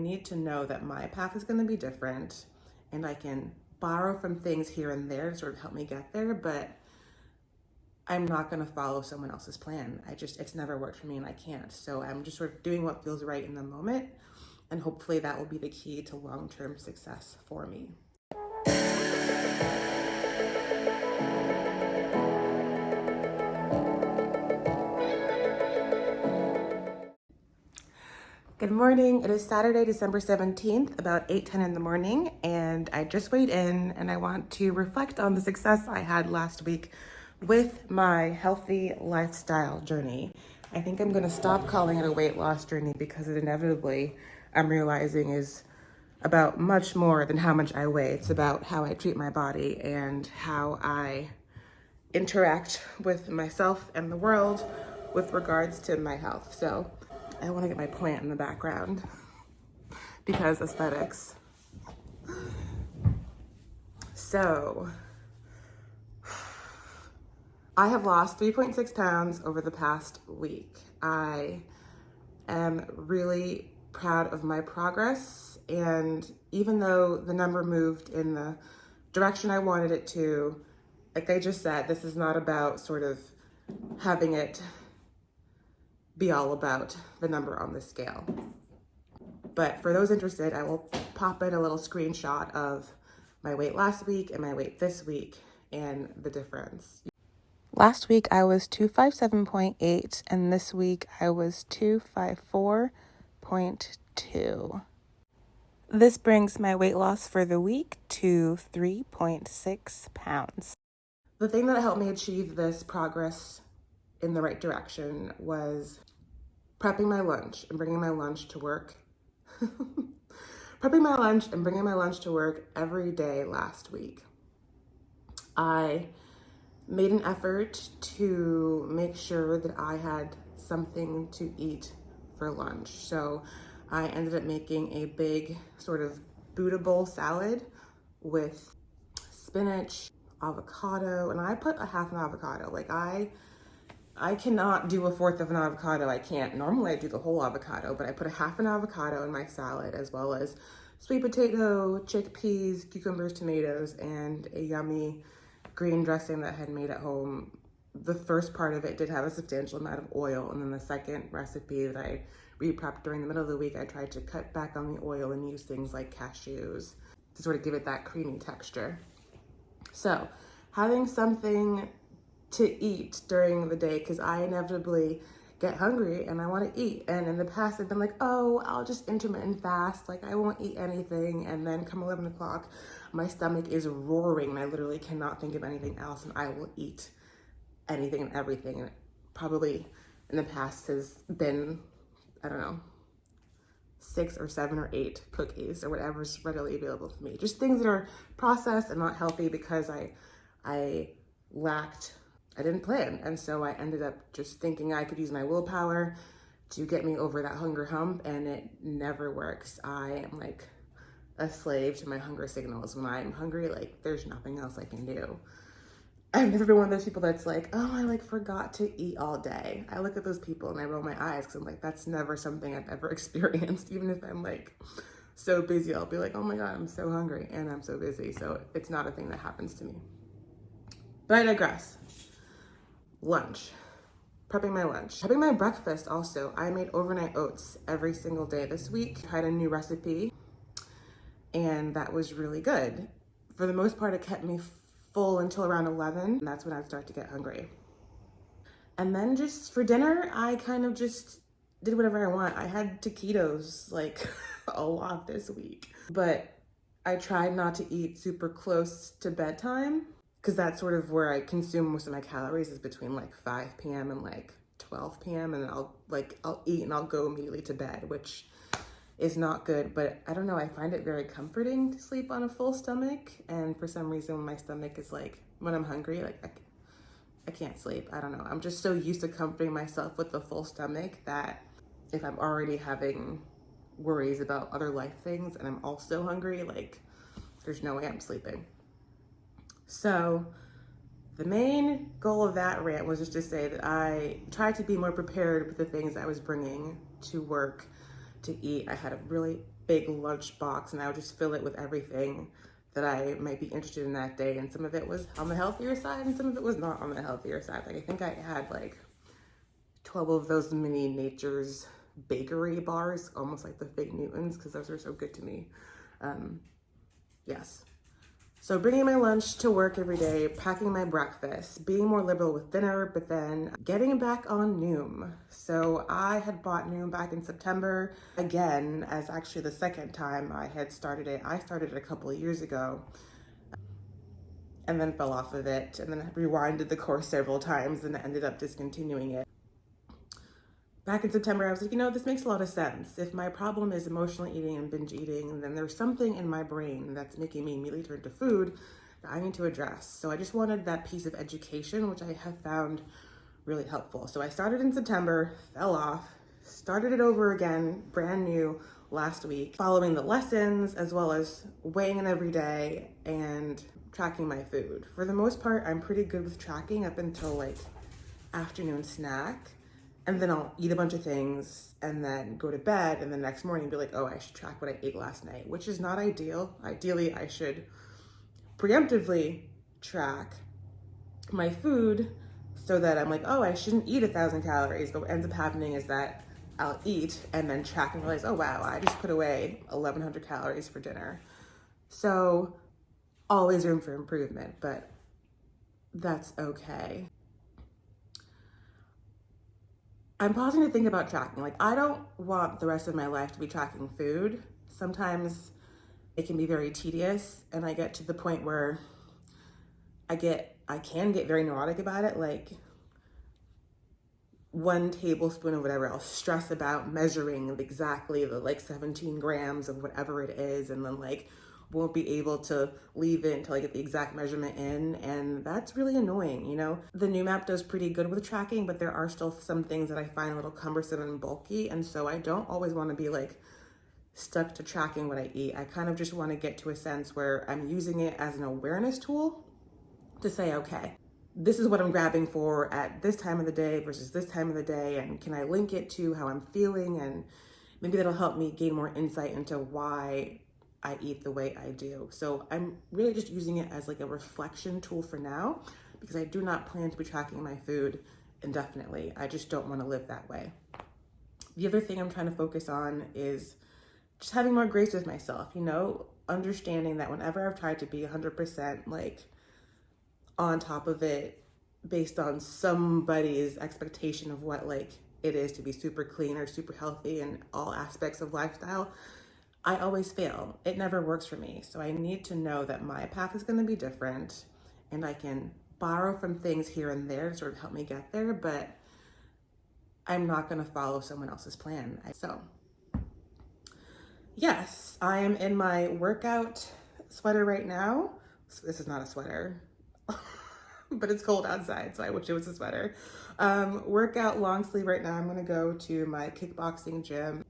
need to know that my path is going to be different and I can borrow from things here and there to sort of help me get there, but I'm not going to follow someone else's plan. It's never worked for me and I can't. So I'm just sort of doing what feels right in the moment. And hopefully that will be the key to long-term success for me. Good morning. It is Saturday, December 17th, about 8:10 in the morning, and I just weighed in and I want to reflect on the success I had last week with my healthy lifestyle journey. I think I'm going to stop calling it a weight loss journey because it inevitably, I'm realizing, is about much more than how much I weigh. It's about how I treat my body and how I interact with myself and the world with regards to my health. So I want to get my plant in the background because aesthetics. So I have lost 3.6 pounds over the past week. I am really proud of my progress, and even though the number moved in the direction I wanted it to, like I just said, this is not about sort of having it be all about the number on the scale. But for those interested, I will pop in a little screenshot of my weight last week and my weight this week and the difference. Last week I was 257.8 and this week I was 254.2. This brings my weight loss for the week to 3.6 pounds. The thing that helped me achieve this progress in the right direction was prepping my lunch and bringing my lunch to work. Prepping my lunch and bringing my lunch to work every day last week. I made an effort to make sure that I had something to eat for lunch. So I ended up making a big sort of Buddha bowl salad with spinach, avocado, and I put a half an avocado. Like I cannot do a fourth of an avocado. I can't. Normally I do the whole avocado, but I put a half an avocado in my salad, as well as sweet potato, chickpeas, cucumbers, tomatoes, and a yummy green dressing that I had made at home. The first part of it did have a substantial amount of oil, and then the second recipe that I re-prepped during the middle of the week, I tried to cut back on the oil and use things like cashews to sort of give it that creamy texture. So having something to eat during the day, because I inevitably get hungry and I want to eat. And in the past, I've been like, oh, I'll just intermittent fast. Like I won't eat anything. And then come 11 o'clock, my stomach is roaring and I literally cannot think of anything else. And I will eat anything and everything. And it probably in the past has been, I don't know, 6 or 7 or 8 cookies or whatever's readily available to me. Just things that are processed and not healthy because I didn't plan. And so I ended up just thinking I could use my willpower to get me over that hunger hump, and it never works. I am like a slave to my hunger signals. When I'm hungry, like there's nothing else I can do. I've never been one of those people that's like, oh, I like forgot to eat all day. I look at those people and I roll my eyes because I'm like, that's never something I've ever experienced. Even if I'm like so busy, I'll be like, oh my God, I'm so hungry and I'm so busy. So it's not a thing that happens to me. But I digress. Lunch. Prepping my lunch. Prepping my breakfast also. I made overnight oats every single day this week. Tried a new recipe and that was really good. For the most part, it kept me full until around 11. And that's when I'd start to get hungry. And then just for dinner, I kind of just did whatever I want. I had taquitos like a lot this week, but I tried not to eat super close to bedtime, because that's sort of where I consume most of my calories, is between like 5 p.m. and like 12 p.m. And I'll eat and I'll go immediately to bed, which is not good. But I don't know, I find it very comforting to sleep on a full stomach. And for some reason, when my stomach is like, when I'm hungry, like I can't sleep. I don't know. I'm just so used to comforting myself with a full stomach that if I'm already having worries about other life things and I'm also hungry, like there's no way I'm sleeping. So the main goal of that rant was just to say that I tried to be more prepared with the things I was bringing to work to eat. I had a really big lunch box and I would just fill it with everything that I might be interested in that day. And some of it was on the healthier side and some of it was not on the healthier side. Like I think I had like 12 of those mini Nature's bakery bars, almost like the fake Newtons, because those are so good to me. Yes. So bringing my lunch to work every day, packing my breakfast, being more liberal with dinner, but then getting back on Noom. So I had bought Noom back in September again, as actually the second time I had started it. I started it a couple of years ago and then fell off of it and then rewinded the course several times and ended up discontinuing it. Back in September, I was like, you know, this makes a lot of sense. If my problem is emotional eating and binge eating, then there's something in my brain that's making me immediately turn to food that I need to address. So I just wanted that piece of education, which I have found really helpful. So I started in September, fell off, started it over again, brand new last week, following the lessons as well as weighing in every day and tracking my food. For the most part, I'm pretty good with tracking up until like afternoon snack. And then I'll eat a bunch of things and then go to bed and the next morning be like, oh, I should track what I ate last night, which is not ideal. Ideally, I should preemptively track my food so that I'm like, oh, I shouldn't eat 1,000 calories. But what ends up happening is that I'll eat and then track and realize, oh, wow, I just put away 1,100 calories for dinner. So always room for improvement, but that's okay. I'm pausing to think about tracking. Like, I don't want the rest of my life to be tracking food. Sometimes it can be very tedious, and I get to the point where I can get very neurotic about it. Like 1 tablespoon of whatever, I'll stress about measuring exactly the like 17 grams of whatever it is, and then like won't be able to leave it until I get the exact measurement in, and that's really annoying, you know? The new map does pretty good with tracking, but there are still some things that I find a little cumbersome and bulky, and so I don't always want to be like stuck to tracking what I eat. I kind of just want to get to a sense where I'm using it as an awareness tool to say, okay, this is what I'm grabbing for at this time of the day versus this time of the day, and can I link it to how I'm feeling, and maybe that'll help me gain more insight into why I eat the way I do. So I'm really just using it as like a reflection tool for now, because I do not plan to be tracking my food indefinitely. I just don't want to live that way. The other thing I'm trying to focus on is just having more grace with myself, you know, understanding that whenever I've tried to be 100% like on top of it based on somebody's expectation of what like it is to be super clean or super healthy in all aspects of lifestyle, I always fail. It never works for me. So I need to know that my path is going to be different and I can borrow from things here and there to sort of help me get there, but I'm not going to follow someone else's plan. So yes, I am in my workout sweater right now. So this is not a sweater, but it's cold outside, so I wish it was a sweater. Workout long sleeve right now. I'm going to go to my kickboxing gym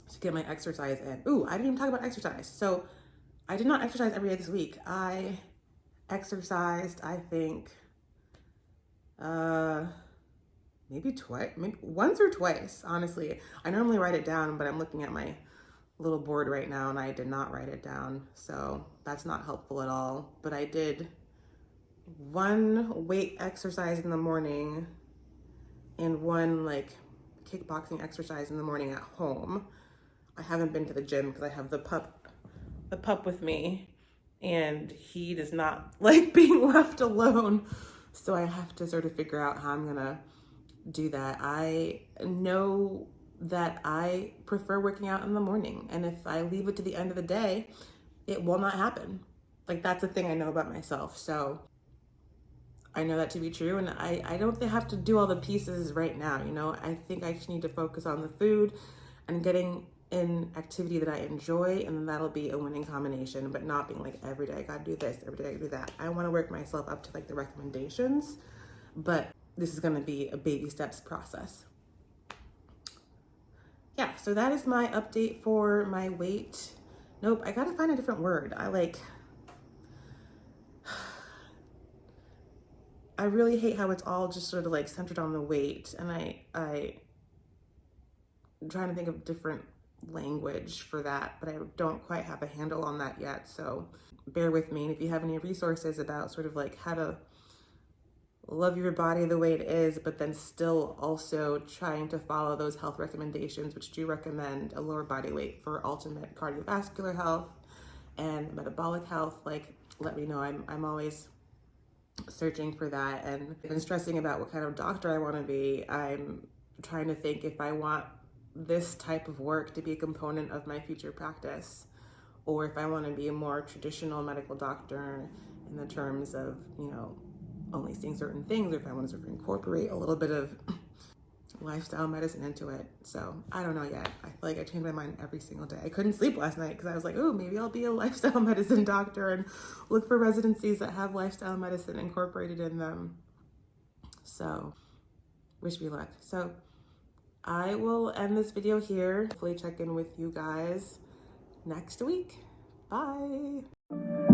to get my exercise in. Ooh, I didn't even talk about exercise. So I did not exercise every day this week. I exercised, I think, maybe once or twice, honestly. I normally write it down, but I'm looking at my little board right now and I did not write it down. So that's not helpful at all. But I did 1 weight exercise in the morning and 1 like kickboxing exercise in the morning at home. I haven't been to the gym because I have the pup with me and he does not like being left alone. So I have to sort of figure out how I'm gonna do that. I know that I prefer working out in the morning, and if I leave it to the end of the day, it will not happen. Like, that's the thing I know about myself. So I know that to be true, and I don't have to do all the pieces right now, you know? I think I just need to focus on the food and getting in activity that I enjoy, and then that'll be a winning combination, but not being like every day I gotta do this, every day I gotta do that. I wanna work myself up to like the recommendations, but this is gonna be a baby steps process. Yeah, so that is my update for my weight. Nope, I gotta find a different word. I really hate how it's all just sort of like centered on the weight, and I'm trying to think of different language for that, but I don't quite have a handle on that yet. So bear with me. And if you have any resources about sort of like how to love your body the way it is, but then still also trying to follow those health recommendations, which do recommend a lower body weight for ultimate cardiovascular health and metabolic health, like let me know. I'm always searching for that, and I've been stressing about what kind of doctor I want to be. I'm trying to think if I want this type of work to be a component of my future practice, or if I want to be a more traditional medical doctor in the terms of, you know, only seeing certain things, or if I want to sort of incorporate a little bit of lifestyle medicine into it. So I don't know yet. I feel like I change my mind every single day. I couldn't sleep last night because I was like, oh, maybe I'll be a lifestyle medicine doctor and look for residencies that have lifestyle medicine incorporated in them. So wish me luck. So I will end this video here. Hopefully check in with you guys next week. Bye.